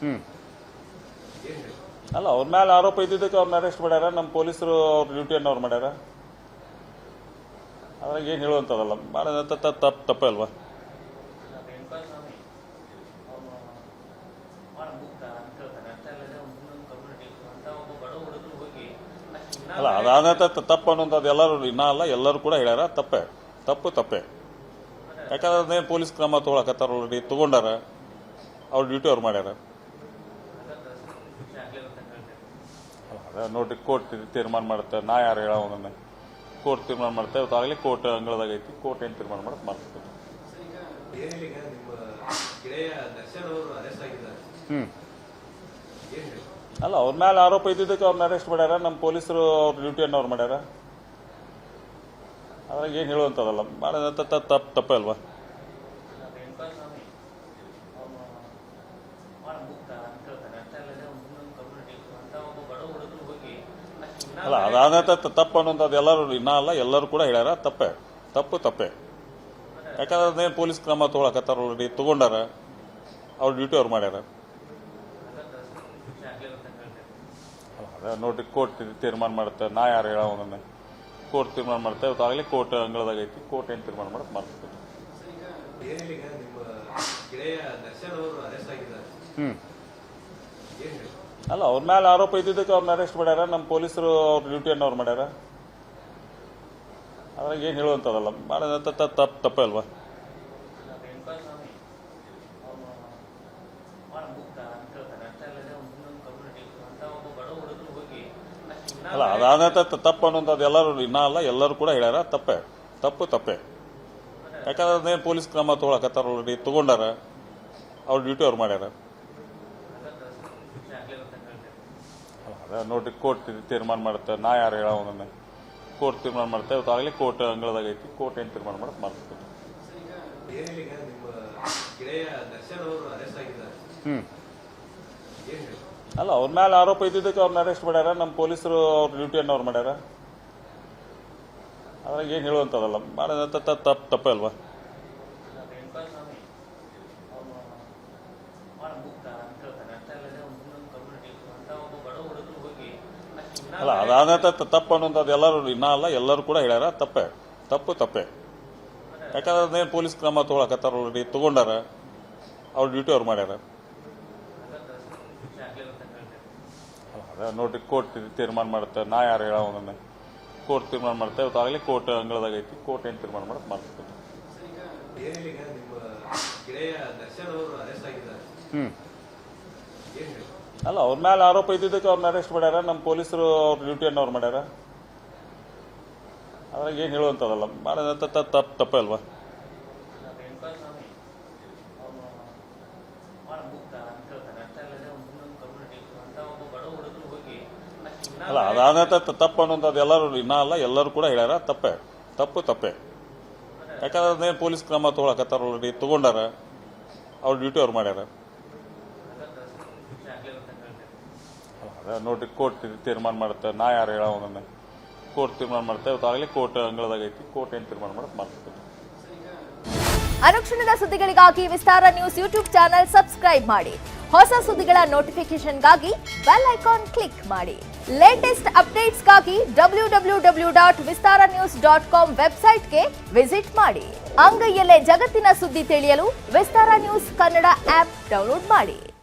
ಹ್ಞೂ ಅಲ್ಲ ಅವ್ರ ಮೇಲೆ ಆರೋಪ ಇದ್ದಿದ್ದಕ್ಕೆ ಅವ್ರನ್ನ ಅರೆಸ್ಟ್ ಮಾಡ್ಯಾರ. ನಮ್ಮ ಪೊಲೀಸರು ಅವ್ರ ಡ್ಯೂಟಿಯನ್ನು ಅವ್ರು ಮಾಡ್ಯಾರ. ಅದ್ರಾಗ ಏನು ಹೇಳುವಂಥದ್ದಲ್ಲ, ಮಾಡೋದಂತ ತಪ್ಪೇ ಅಲ್ವಾ? ಅಲ್ಲ ಅದಾದ ತಪ್ಪು ಅನ್ನೋದು ಎಲ್ಲರೂ ಅಲ್ಲ, ಎಲ್ಲರೂ ಕೂಡ ಹೇಳ್ಯಾರ. ತಪ್ಪೇ. ಯಾಕಂದ್ರೆ ಅದೇನು ಪೊಲೀಸ್ ಕ್ರಮ ತೊಗೊಳಕತ್ತಾರ, ಆಲ್ರೆಡಿ ತೊಗೊಂಡಾರ. ಅವ್ರ ಡ್ಯೂಟಿ ಅವ್ರು ಮಾಡ್ಯಾರ. ನೋಡಿ, ಕೋರ್ಟ್ ತೀರ್ಮಾನ ಮಾಡುತ್ತೆ. ನಾ ಯಾರು ಹೇಳೋದನ್ನ ಕೋರ್ಟ್ ತೀರ್ಮಾನ ಮಾಡ್ತಾ ಇವತ್ತಾಗಲಿ ಕೋರ್ಟ್ ಅಂಗಳದಾಗ ಐತಿ. ಕೋರ್ಟ್ ಏನು ತೀರ್ಮಾನ ಮಾಡಕ್ಕೆ ಮಾಡ್ತದೆ. ಅಲ್ಲ ಅವ್ರ ಮೇಲೆ ಆರೋಪ ಇದ್ದಿದ್ದಕ್ಕೆ ಅವ್ರನ್ನ ಅರೆಸ್ಟ್ ಮಾಡ್ಯಾರ. ನಮ್ಮ ಪೊಲೀಸರು ಅವ್ರ ಡ್ಯೂಟಿಯನ್ನು ಅವ್ರು ಮಾಡ್ಯಾರ. ಅದ್ರಾಗ ಏನು ಹೇಳುವಂಥದ್ದಲ್ಲ, ಮಾಡೋದಂತ ತಪ್ಪೇ ಅಲ್ವಾ? ಅಲ್ಲ ಅದಾದ ತಪ್ಪು ಅನ್ನೋದು ಎಲ್ಲರೂ ಅಲ್ಲ, ಎಲ್ಲರೂ ಕೂಡ ಹೇಳ್ಯಾರ. ತಪ್ಪೇ. ಯಾಕಂದ್ರೆ ಅದೇನು ಪೊಲೀಸ್ ಕ್ರಮ ತೊಗೊಳಕತ್ತಾರ, ಆಲ್ರೆಡಿ ತೊಗೊಂಡಾರ. ಅವ್ರ ಡ್ಯೂಟಿ ಅವ್ರು ಮಾಡ್ಯಾರ. ನೋಡಿ, ಕೋರ್ಟ್ ತೀರ್ಮಾನ ಮಾಡುತ್ತೆ. ನಾ ಯಾರು ಹೇಳೋದನ್ನ ಕೋರ್ಟ್ ತೀರ್ಮಾನ ಮಾಡ್ತಾ ಇವತ್ತಾಗಲಿ ಕೋರ್ಟ್ ಅಂಗಳದಾಗ ಐತಿ. ಕೋರ್ಟ್ ಏನು ತೀರ್ಮಾನ ಮಾಡಕ್ಕೆ ಮಾಡ್ತದೆ. ಹ್ಞೂ ಅಲ್ಲ ಅವ್ರ ಮೇಲೆ ಆರೋಪ ಇದ್ದಿದ್ದಕ್ಕೆ ಅವ್ರನ್ನ ಅರೆಸ್ಟ್ ಮಾಡ್ಯಾರ. ನಮ್ಮ ಪೊಲೀಸರು ಅವ್ರ ಡ್ಯೂಟಿಯನ್ನು ಅವ್ರು ಮಾಡ್ಯಾರ. ಅದ್ರಾಗ ಏನು ಹೇಳುವಂಥದ್ದಲ್ಲ, ಮಾಡೋದಂತ ತಪ್ಪೇ ಅಲ್ವಾ? ಅಲ್ಲ ಅದಾದ ತಪ್ಪು ಅನ್ನೋದು ಎಲ್ಲರೂ ಅಲ್ಲ, ಎಲ್ಲರೂ ಕೂಡ ಹೇಳ್ಯಾರ. ತಪ್ಪೇ. ಯಾಕಂದ್ರೆ ಅದೇನು ಪೊಲೀಸ್ ಕ್ರಮ ತೊಗೊಳಕತ್ತಾರ, ಆಲ್ರೆಡಿ ತೊಗೊಂಡಾರ. ಅವ್ರ ಡ್ಯೂಟಿ ಅವ್ರು ಮಾಡ್ಯಾರ. ನೋಡಿ, ಕೋರ್ಟ್ ತೀರ್ಮಾನ ಮಾಡುತ್ತೆ. ನಾ ಯಾರು ಹೇಳೋದನ್ನ ಕೋರ್ಟ್ ತೀರ್ಮಾನ ಮಾಡ್ತಾ ಇವತ್ತಾಗಲಿ ಕೋರ್ಟ್ ಅಂಗಳದಾಗ ಐತಿ. ಕೋರ್ಟ್ ಏನು ತೀರ್ಮಾನ ಮಾಡಕ್ಕೆ ಮಾಡ್ತದೆ. ಹ್ಞೂ ಅಲ್ಲ ಅವ್ರ ಮೇಲೆ ಆರೋಪ ಇದ್ದಿದ್ದಕ್ಕೆ ಅವ್ರನ್ನ ಅರೆಸ್ಟ್ ಮಾಡ್ಯಾರ. ನಮ್ಮ ಪೊಲೀಸರು ಅವ್ರ ಡ್ಯೂಟಿಯನ್ನು ಅವ್ರು ಮಾಡ್ಯಾರ. ಅದ್ರಾಗ ಏನು ಹೇಳುವಂಥದ್ದಲ್ಲ, ಮಾಡೋದಂತ ತಪ್ಪೇ ಅಲ್ವಾ? ಅಲ್ಲ ಅದಾದ ತಪ್ಪು ಅನ್ನೋದು ಎಲ್ಲರೂ ಅಲ್ಲ, ಎಲ್ಲರೂ ಕೂಡ ಹೇಳ್ಯಾರ. ತಪ್ಪೇ. ಯಾಕಂದ್ರೆ ಅದೇನು ಪೊಲೀಸ್ ಕ್ರಮ ತೊಗೊಳಕತ್ತಾರ, ಆಲ್ರೆಡಿ ತೊಗೊಂಡಾರ. ಅವ್ರ ಡ್ಯೂಟಿ ಅವ್ರು ಮಾಡ್ಯಾರ. ನೋಡಿ, ಕೋರ್ಟ್ ತೀರ್ಮಾನ ಮಾಡುತ್ತೆ. ನಾ ಯಾರು ಹೇಳೋದನ್ನ ಕೋರ್ಟ್ ತೀರ್ಮಾನ ಮಾಡ್ತಾ ಇವತ್ತಾಗಲಿ ಕೋರ್ಟ್ ಅಂಗಳದಾಗ ಐತಿ. ಕೋರ್ಟ್ ಏನು ತೀರ್ಮಾನ ಮಾಡಕ್ಕೆ ಮಾಡ್ತದೆ. ಹ್ಞೂ ಅಲ್ಲ ಅವ್ರ ಮೇಲೆ ಆರೋಪ ಇದ್ದಿದ್ದಕ್ಕೆ ಅವ್ರನ್ನ ಅರೆಸ್ಟ್ ಮಾಡ್ಯಾರ. ನಮ್ಮ ಪೊಲೀಸರು ಅವ್ರ ಡ್ಯೂಟಿಯನ್ನು ಅವ್ರು ಮಾಡ್ಯಾರ. ಅದ್ರಾಗ ಏನು ಹೇಳುವಂಥದ್ದಲ್ಲ, ಮಾಡೋದಂತ ತಪ್ಪೇ ಅಲ್ವಾ? ಅಲ್ಲ ಅದಾದ ತಪ್ಪು ಅನ್ನೋದು ಎಲ್ಲರೂ ಅಲ್ಲ, ಎಲ್ಲರೂ ಕೂಡ ಹೇಳ್ಯಾರ. ತಪ್ಪೇ. ಯಾಕಂದ್ರೆ ಅದೇನು ಪೊಲೀಸ್ ಕ್ರಮ ತೊಗೊಳಕತ್ತಾರ, ಆಲ್ರೆಡಿ ತೊಗೊಂಡಾರ. ಅವ್ರ ಡ್ಯೂಟಿ ಅವ್ರು ಮಾಡ್ಯಾರ. ನೋಡಿ, ಕೋರ್ಟ್ ತೀರ್ಮಾನ ಮಾಡುತ್ತೆ. ನಾ ಯಾರು ಹೇಳೋದನ್ನ ಕೋರ್ಟ್ ತೀರ್ಮಾನ ಮಾಡ್ತಾ ಇವತ್ತಾಗಲಿ ಕೋರ್ಟ್ ಅಂಗಳದಾಗ ಐತಿ. ಕೋರ್ಟ್ ಏನು ತೀರ್ಮಾನ ಮಾಡಕ್ಕೆ ಮಾಡ್ತದೆ. ಅನುಕ್ಷಣದ ಸುದ್ದಿಗಳಿಗಾಗಿ ವಿಸ್ತಾರ ನ್ಯೂಸ್ ಯೂಟ್ಯೂಬ್ ಚಾನೆಲ್ ಸಬ್ಸ್ಕ್ರೈಬ್ ಮಾಡಿ. ಹೊಸ ಸುದ್ದಿಗಳ ನೋಟಿಫಿಕೇಶನ್ಗಾಗಿ ಬೆಲ್ ಐಕಾನ್ ಕ್ಲಿಕ್ ಮಾಡಿ. ಲೇಟೆಸ್ಟ್ ಅಪ್ಡೇಟ್ಸ್ಗಾಗಿ www.vistaranews.com ವೆಬ್ಸೈಟ್ಗೆ ವಿಸಿಟ್ ಮಾಡಿ. ಅಂಗೈಯಲ್ಲೇ ಜಗತ್ತಿನ ಸುದ್ದಿ ತಿಳಿಯಲು ವಿಸ್ತಾರ ನ್ಯೂಸ್ ಕನ್ನಡ ಆಪ್ ಡೌನ್ಲೋಡ್ ಮಾಡಿ.